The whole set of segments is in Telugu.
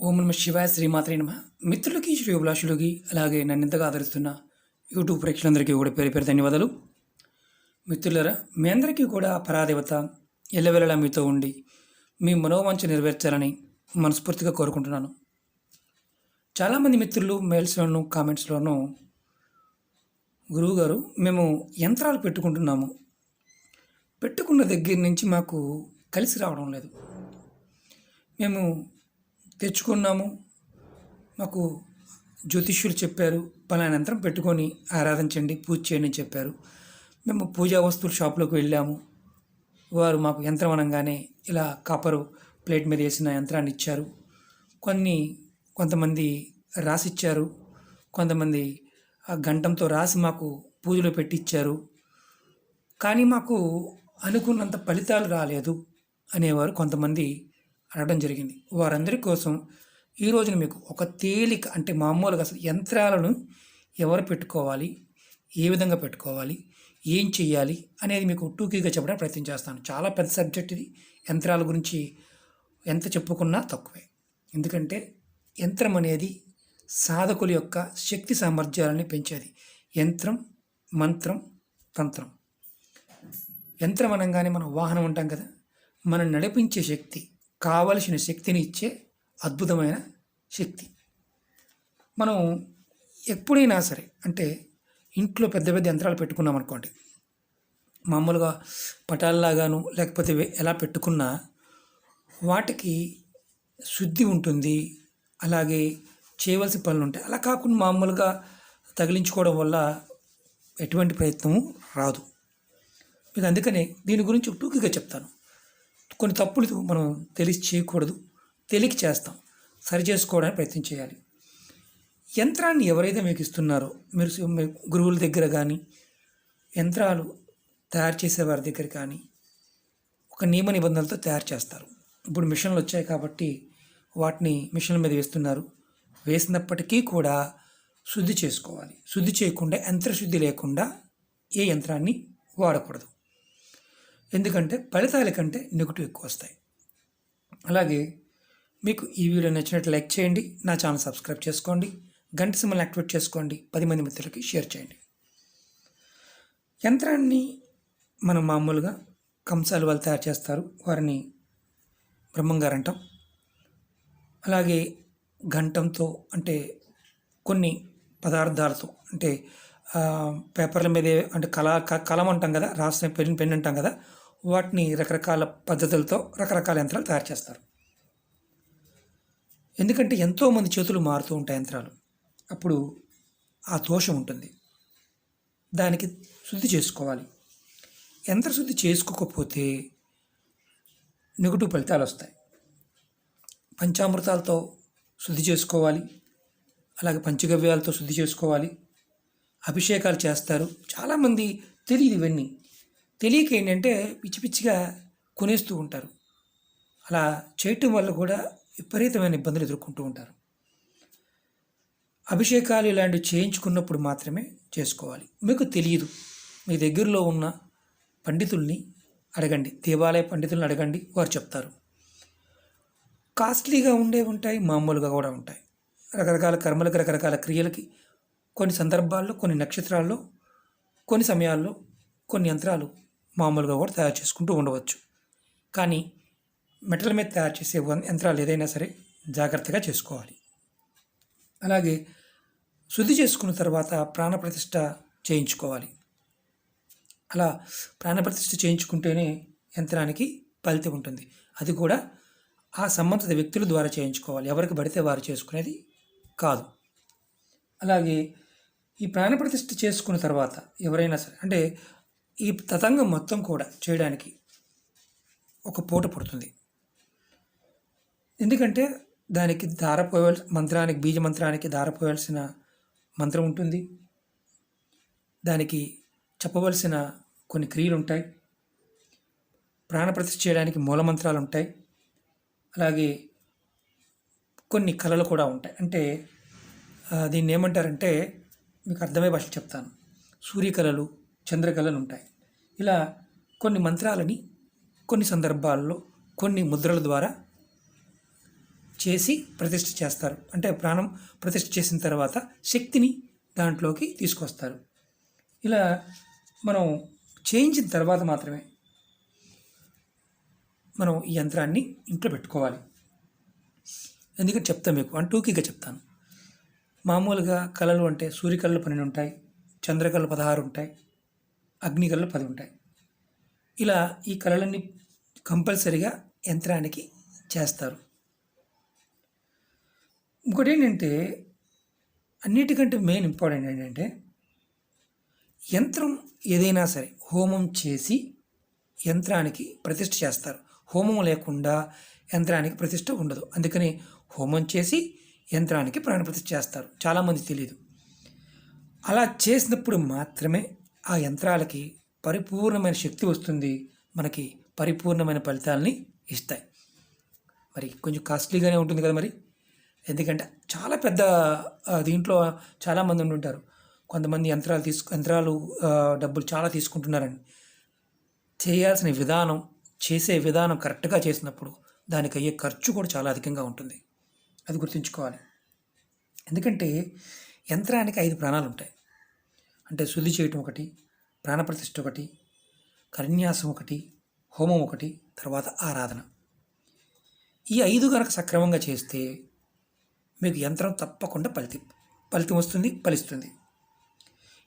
ఓం నమ శివాయ శ్రీమాత్రే నమ. మిత్రులకి, శ్రేయోభిలాషులకి, అలాగే నన్ను ఇంతగా ఆదరిస్తున్న యూట్యూబ్ ప్రేక్షకులందరికీ కూడా పేరు పేరు ధన్యవాదాలు. మిత్రులరా, మీ అందరికీ కూడా పరాదేవత ఎల్లవెల్లలా మీతో ఉండి మీ మనోవాంఛ నెరవేర్చాలని మనస్ఫూర్తిగా కోరుకుంటున్నాను. చాలామంది మిత్రులు మెయిల్స్లోనూ కామెంట్స్లోనూ, గురువుగారు మేము యంత్రాలు పెట్టుకుంటున్నాము, పెట్టుకున్న దగ్గర నుంచి మాకు కలిసి రావడం లేదు, మేము తెచ్చుకున్నాము, మాకు జ్యోతిష్యులు చెప్పారు పలానా యంత్రం పెట్టుకొని ఆరాధించండి, పూజ చేయండి అని చెప్పారు. మేము పూజా వస్తువుల షాప్లోకి వెళ్ళాము, వారు మాకు యంత్రం అనగానే ఇలా కాపరు ప్లేట్ మీద వేసిన యంత్రాన్ని ఇచ్చారు. కొంతమంది రాసిచ్చారు, కొంతమంది ఆ గంటంతో రాసి మాకు పూజలో పెట్టించారు. కానీ మాకు అనుకున్నంత ఫలితాలు రాలేదు అనేవారు కొంతమంది అడగడం జరిగింది. వారందరి కోసం ఈ రోజున మీకు ఒక తేలిక, అంటే మామూలుగా అసలు యంత్రాలను ఎవరు పెట్టుకోవాలి, ఏ విధంగా పెట్టుకోవాలి, ఏం చెయ్యాలి అనేది మీకు టూకీగా చెప్పడానికి ప్రయత్నం చేస్తాను. చాలా పెద్ద సబ్జెక్ట్ ఇది. యంత్రాల గురించి ఎంత చెప్పుకున్నా తక్కువే. ఎందుకంటే యంత్రం అనేది సాధకుల యొక్క శక్తి సామర్థ్యాలని పెంచేది. యంత్రం, మంత్రం, తంత్రం. యంత్రం అనగానే మనం వాహనం ఉంటాం కదా, మనం నడిపించే శక్తి, కావలసిన శక్తిని ఇచ్చే అద్భుతమైన శక్తి. మనం ఎప్పుడైనా సరే, అంటే ఇంట్లో పెద్ద పెద్ద యంత్రాలు పెట్టుకున్నాం అనుకోండి, మామూలుగా పటాల్లాగాను లేకపోతే ఎలా పెట్టుకున్నా వాటికి శుద్ధి ఉంటుంది, అలాగే చేయవలసిన పనులు ఉంటాయి. అలా కాకుండా మామూలుగా తగిలించుకోవడం వల్ల ఎటువంటి ప్రయత్నము రాదు. మీకు అందుకనే దీని గురించి టూకీగా చెప్తాను. కొన్ని తప్పులు మనం తెలిసి చేయకూడదు, తెలియక చేస్తాం. సరి చేసుకోవడానికి ప్రయత్నం చేయాలి. యంత్రాన్ని ఎవరైతే మీకు ఇస్తున్నారో, మీరు గురువుల దగ్గర కానీ, యంత్రాలు తయారు చేసే వారి దగ్గర కానీ ఒక నియమ నిబంధనలతో తయారు చేస్తారు. ఇప్పుడు మిషన్లు వచ్చాయి కాబట్టి వాటిని మిషన్ల మీద వేస్తున్నారు. వేసినప్పటికీ కూడా శుద్ధి చేసుకోవాలి. శుద్ధి చేయకుండా, యంత్రశుద్ధి లేకుండా ఏ యంత్రాన్ని వాడకూడదు. ఎందుకంటే ఫలితాల కంటే నెగిటివ్ ఎక్కువ వస్తాయి. అలాగే మీకు ఈ వీడియో నచ్చినట్టు లైక్ చేయండి, నా ఛానల్ సబ్స్క్రైబ్ చేసుకోండి, గంట సింబల్ని యాక్టివేట్ చేసుకోండి, 10 మంది మిత్రులకి షేర్ చేయండి. యంత్రాన్ని మనం మామూలుగా కంసాలు వాళ్ళు తయారు చేస్తారు, వారిని బ్రహ్మంగారు అంటాం. అలాగే గంటంతో, అంటే కొన్ని పదార్థాలతో, అంటే పేపర్ల మీద, అంటే కలం అంటాం కదా, రాసిన పెన్ అంటాం కదా, వాటిని రకరకాల పద్ధతులతో రకరకాల యంత్రాలు తయారు చేస్తారు. ఎందుకంటే ఎంతోమంది చేతులు మారుతూ ఉంటాయి యంత్రాలు, అప్పుడు ఆ దోషం ఉంటుంది. దానికి శుద్ధి చేసుకోవాలి. యంత్ర శుద్ధి చేసుకోకపోతే నెగిటివ్ ఫలితాలు వస్తాయి. పంచామృతాలతో శుద్ధి చేసుకోవాలి, అలాగే పంచగవ్యాలతో శుద్ధి చేసుకోవాలి. అభిషేకాలు చేస్తారు. చాలామంది తెలియదు ఇవన్నీ. తెలియక ఏంటంటే పిచ్చి పిచ్చిగా కొనేస్తూ ఉంటారు. అలా చేయటం వల్ల కూడా విపరీతమైన ఇబ్బందులు ఎదుర్కొంటూ ఉంటారు. అభిషేకాలు ఇలాంటివి చేయించుకున్నప్పుడు మాత్రమే చేసుకోవాలి. మీకు తెలియదు, మీ దగ్గరలో ఉన్న పండితుల్ని అడగండి, దేవాలయ పండితుల్ని అడగండి, వారు చెప్తారు. కాస్ట్లీగా ఉంటాయి, మామూలుగా కూడా ఉంటాయి. రకరకాల కర్మలకి, రకరకాల క్రియలకి, కొన్ని సందర్భాల్లో, కొన్ని నక్షత్రాల్లో, కొన్ని సమయాల్లో కొన్ని యంత్రాలు మామూలుగా కూడా తయారు చేసుకుంటూ ఉండవచ్చు. కానీ మెటల్ మీద తయారు చేసే యంత్రాలు ఏదైనా సరే జాగ్రత్తగా చేసుకోవాలి. అలాగే శుద్ధి చేసుకున్న తర్వాత ప్రాణప్రతిష్ఠ చేయించుకోవాలి. అలా ప్రాణప్రతిష్ఠ చేయించుకుంటేనే యంత్రానికి ఫలితం ఉంటుంది. అది కూడా ఆ సంబంధిత వ్యక్తుల ద్వారా చేయించుకోవాలి, ఎవరికి పడితే వారు చేసుకునేది కాదు. అలాగే ఈ ప్రాణప్రతిష్ఠ చేసుకున్న తర్వాత ఎవరైనా సరే, అంటే ఈ తతంగం మొత్తం కూడా చేయడానికి ఒక పూట పడుతుంది. ఎందుకంటే దానికి మంత్రానికి, బీజ మంత్రానికి దారపోయాల్సిన మంత్రం ఉంటుంది, దానికి చెప్పవలసిన కొన్ని క్రియలు ఉంటాయి, ప్రాణప్రతిష్ఠ చేయడానికి మూలమంత్రాలు ఉంటాయి, అలాగే కొన్ని కళలు కూడా ఉంటాయి. అంటే దీన్ని ఏమంటారంటే, మీకు అర్థమయ్యే భాష చెప్తాను. సూర్యకళలు, చంద్రకళలు ఉంటాయి. ఇలా కొన్ని మంత్రాలని కొన్ని సందర్భాల్లో కొన్ని ముద్రల ద్వారా చేసి ప్రతిష్ఠ చేస్తారు. అంటే ప్రాణం ప్రతిష్ఠ చేసిన తర్వాత శక్తిని దాంట్లోకి తీసుకొస్తారు. ఇలా మనం చేయించిన తర్వాత మాత్రమే మనం ఈ యంత్రాన్ని ఇంట్లో పెట్టుకోవాలి. ఎందుకంటే చెప్తాను మీకు టూకీగా చెప్తాను. మామూలుగా కళలు అంటే సూర్యకళలు 12 ఉంటాయి, చంద్రకళలు 16 ఉంటాయి, అగ్నికళలు 10 ఉంటాయి. ఇలా ఈ కళలన్నీ కంపల్సరిగా యంత్రానికి చేస్తారు. ఇంకోటి ఏంటంటే అన్నిటికంటే మెయిన్ ఇంపార్టెంట్ ఏంటంటే యంత్రం ఏదైనా సరే హోమం చేసి యంత్రానికి ప్రతిష్ఠ చేస్తారు. హోమం లేకుండా యంత్రానికి ప్రతిష్ఠ ఉండదు. అందుకని హోమం చేసి యంత్రానికి ప్రాణప్రతిష్ఠ చేస్తారు. చాలామంది తెలియదు. అలా చేసినప్పుడు మాత్రమే ఆ యంత్రాలకి పరిపూర్ణమైన శక్తి వస్తుంది, మనకి పరిపూర్ణమైన ఫలితాలని ఇస్తాయి. మరి కొంచెం కాస్ట్లీగానే ఉంటుంది కదా మరి. ఎందుకంటే చాలా పెద్ద దీంట్లో చాలామంది ఉంటుంటారు. కొంతమంది యంత్రాలు డబ్బులు చాలా తీసుకుంటున్నారని. చేయాల్సిన విధానం, చేసే విధానం కరెక్ట్గా చేసినప్పుడు దానికి అయ్యే ఖర్చు కూడా చాలా అధికంగా ఉంటుంది. అది గుర్తుంచుకోవాలి. ఎందుకంటే యంత్రానికి 5 ప్రాణాలు ఉంటాయి. అంటే శుద్ధి చేయటం ఒకటి, ప్రాణప్రతిష్ఠ ఒకటి, కన్యాసం ఒకటి, హోమం ఒకటి, తర్వాత ఆరాధన. ఈ 5 కనుక సక్రమంగా చేస్తే మీకు యంత్రం తప్పకుండా ఫలితం వస్తుంది, ఫలిస్తుంది.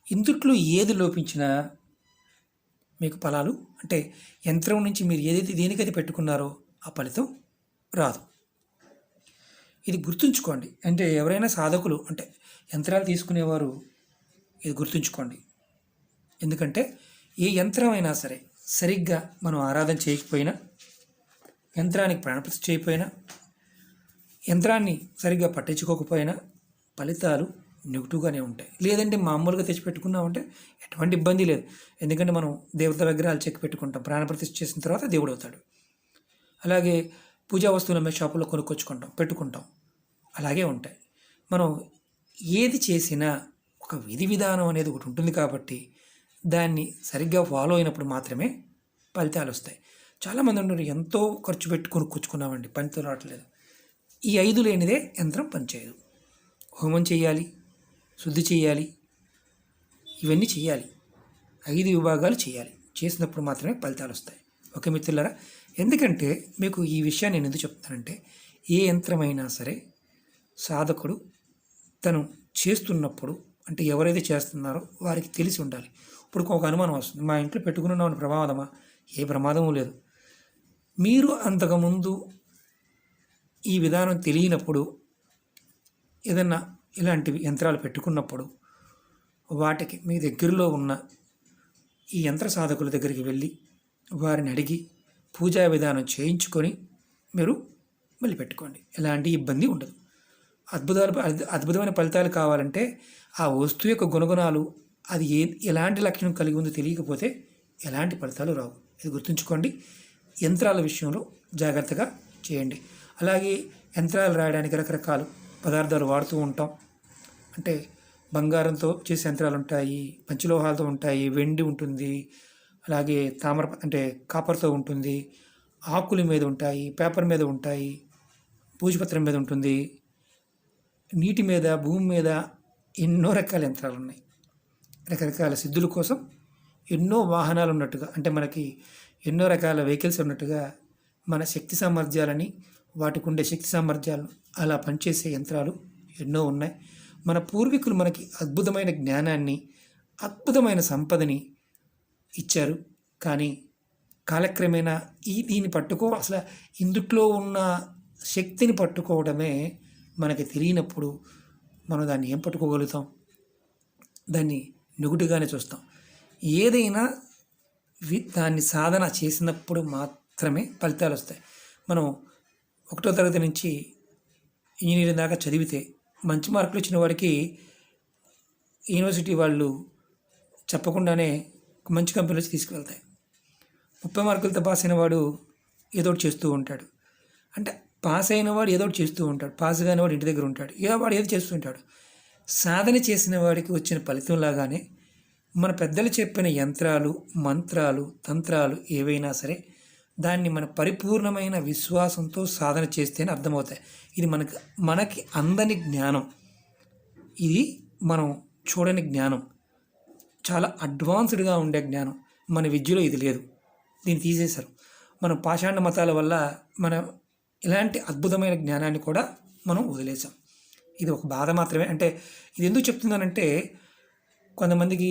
ఇందుట్లో ఏది లోపించినా మీకు ఫలాలు అంటే యంత్రం నుంచి మీరు దేనికైతే పెట్టుకున్నారో ఆ ఫలితం రాదు. ఇది గుర్తుంచుకోండి. అంటే ఎవరైనా సాధకులు అంటే యంత్రాలు తీసుకునేవారు ఇది గుర్తుంచుకోండి. ఎందుకంటే ఏ యంత్రం అయినా సరే సరిగ్గా మనం ఆరాధన చేయకపోయినా, యంత్రానికి ప్రాణప్రతిష్ఠ చేయకపోయినా, యంత్రాన్ని సరిగ్గా పట్టించుకోకపోయినా ఫలితాలు నెగిటివ్గానే ఉంటాయి. లేదంటే మామూలుగా తెచ్చిపెట్టుకున్నామంటే ఎటువంటి ఇబ్బంది లేదు. ఎందుకంటే మనం దేవతల విగ్రహాలు చెక్కి పెట్టుకుంటాం, ప్రాణప్రతిష్ఠ చేసిన తర్వాత దేవుడు అవుతాడు. అలాగే పూజా వస్తువులు అమ్మే షాపులో పెట్టుకుంటాం. అలాగే ఉంటాయి. మనం ఏది చేసినా ఒక విధి విధానం అనేది ఒకటి ఉంటుంది కాబట్టి దాన్ని సరిగ్గా ఫాలో అయినప్పుడు మాత్రమే ఫలితాలు వస్తాయి. చాలామంది ఉన్నారు ఎంతో ఖర్చు పెట్టి కొనుక్కొచ్చుకున్నామండి, పనితో రావట్లేదు. ఈ 5 లేనిదే యంత్రం పనిచేయదు. హోమం చేయాలి, శుద్ధి చేయాలి, ఇవన్నీ చేయాలి. 5 విభాగాలు చేయాలి. చేసినప్పుడు మాత్రమే ఫలితాలు వస్తాయి. ఓకే మిత్రులారా, ఎందుకంటే మీకు ఈ విషయాన్ని నేను ఎందుకు చెప్తానంటే ఏ యంత్రమైనా సరే సాధకుడు తను చేస్తున్నప్పుడు అంటే ఎవరైతే చేస్తున్నారో వారికి తెలిసి ఉండాలి. ఇప్పుడు ఒక అనుమానం వస్తుంది, మా ఇంట్లో పెట్టుకున్నామని ప్రమాదమా? ఏ ప్రమాదము లేదు. మీరు అంతకుముందు ఈ విధానం తెలియనప్పుడు ఏదన్నా ఇలాంటివి యంత్రాలు పెట్టుకున్నప్పుడు వాటికి మీ దగ్గరలో ఉన్న ఈ యంత్ర సాధకుల దగ్గరికి వెళ్ళి వారిని అడిగి పూజా విధానం చేయించుకొని మీరు మళ్ళీ పెట్టుకోండి. ఎలాంటి ఇబ్బంది ఉండదు. అద్భుతమైన ఫలితాలు కావాలంటే ఆ వస్తువు యొక్క గుణగుణాలు అది ఎలాంటి లక్షణం కలిగి ఉందో తెలియకపోతే ఎలాంటి ఫలితాలు రావు. ఇది గుర్తుంచుకోండి. యంత్రాల విషయంలో జాగ్రత్తగా చేయండి. అలాగే యంత్రాలు రాయడానికి రకరకాల పదార్థాలు వాడుతూ ఉంటాం. అంటే బంగారంతో చేసే యంత్రాలు ఉంటాయి, పంచలోహాలతో ఉంటాయి, వెండి ఉంటుంది, అలాగే అంటే కాపర్తో ఉంటుంది, ఆకుల మీద ఉంటాయి, పేపర్ మీద ఉంటాయి, భూజపత్రం మీద ఉంటుంది, నీటి మీద, భూమి మీద ఎన్నో రకాల యంత్రాలు ఉన్నాయి. రకరకాల సిద్ధుల కోసం ఎన్నో వాహనాలు ఉన్నట్టుగా అంటే మనకి ఎన్నో రకాల వెహికల్స్ ఉన్నట్టుగా మన శక్తి సామర్థ్యాలని వాటికి ఉండే శక్తి సామర్థ్యాలు అలా పనిచేసే యంత్రాలు ఎన్నో ఉన్నాయి. మన పూర్వీకులు మనకి అద్భుతమైన జ్ఞానాన్ని, అద్భుతమైన సంపదని ఇచ్చారు. కానీ కాలక్రమేణా దీన్ని అసలు ఇందుట్లో ఉన్న శక్తిని పట్టుకోవడమే మనకి తెలియనప్పుడు మనం దాన్ని ఏం పట్టుకోగలుగుతాం? దాన్ని నుగుటిగానే చూస్తాం. ఏదైనా దాన్ని సాధన చేసినప్పుడు మాత్రమే ఫలితాలు వస్తాయి. మనం 1వ తరగతి నుంచి ఇంజనీరింగ్ దాకా చదివితే మంచి మార్కులు వచ్చిన వాడికి యూనివర్సిటీ వాళ్ళు చెప్పకుండానే మంచి కంపెనీలో తీసుకువెళ్తాయి. 30 మార్కులతో పాస్ అయిన వాడు ఏదో ఒకటి చేస్తూ ఉంటాడు. అంటే పాస్ అయిన వాడు ఏదో ఒకటి చేస్తూ ఉంటాడు, పాస్ కాని వాడు ఇంటి దగ్గర ఉంటాడు, వాడు ఏదో చేస్తూ ఉంటాడు. సాధన చేసిన వాడికి వచ్చిన ఫలితంలాగానే మన పెద్దలు చెప్పిన యంత్రాలు, మంత్రాలు, తంత్రాలు ఏవైనా సరే దాన్ని మన పరిపూర్ణమైన విశ్వాసంతో సాధన చేస్తేనే అర్థమవుతాయి. ఇది మనకి అందని జ్ఞానం. ఇది మనం చూడని జ్ఞానం. చాలా అడ్వాన్స్డ్గా ఉండే జ్ఞానం. మన విద్యలో ఇది లేదు. దీన్ని తీసేశారు. మనం పాషాండ మతాల వల్ల మనం ఇలాంటి అద్భుతమైన జ్ఞానాన్ని కూడా మనం వదిలేసాం. ఇది ఒక బాధ మాత్రమే. అంటే ఇది ఎందుకు చెప్తున్నానంటే, కొంతమందికి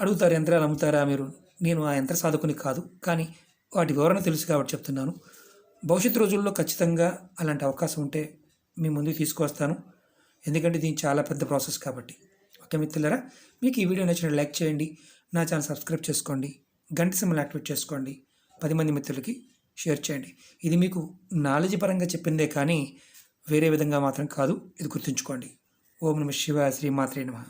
అడుగుతారు, యంత్రాలు అమ్ముతారా మీరు? నేను ఆ యంత్ర సాధకుని కాదు, కానీ వాటి వివరణ తెలుసు కాబట్టి చెప్తున్నాను. భవిష్యత్తు రోజుల్లో ఖచ్చితంగా అలాంటి అవకాశం ఉంటే మీ ముందుకు తీసుకువస్తాను. ఎందుకంటే దీని చాలా పెద్ద ప్రాసెస్ కాబట్టి. ఓకే మిత్రులారా, మీకు ఈ వీడియో నచ్చినట్టు లైక్ చేయండి, నా ఛానల్ సబ్స్క్రైబ్ చేసుకోండి, గంట సింబల్ యాక్టివేట్ చేసుకోండి, 10 మంది మిత్రులకి షేర్ చేయండి. ఇది మీకు నాలెడ్జ్ పరంగా చెప్పిందే కానీ వేరే విధంగా మాత్రం కాదు, ఇది గుర్తుంచుకోండి. ఓం నమః శివాయ, శ్రీమాత్రే నమః.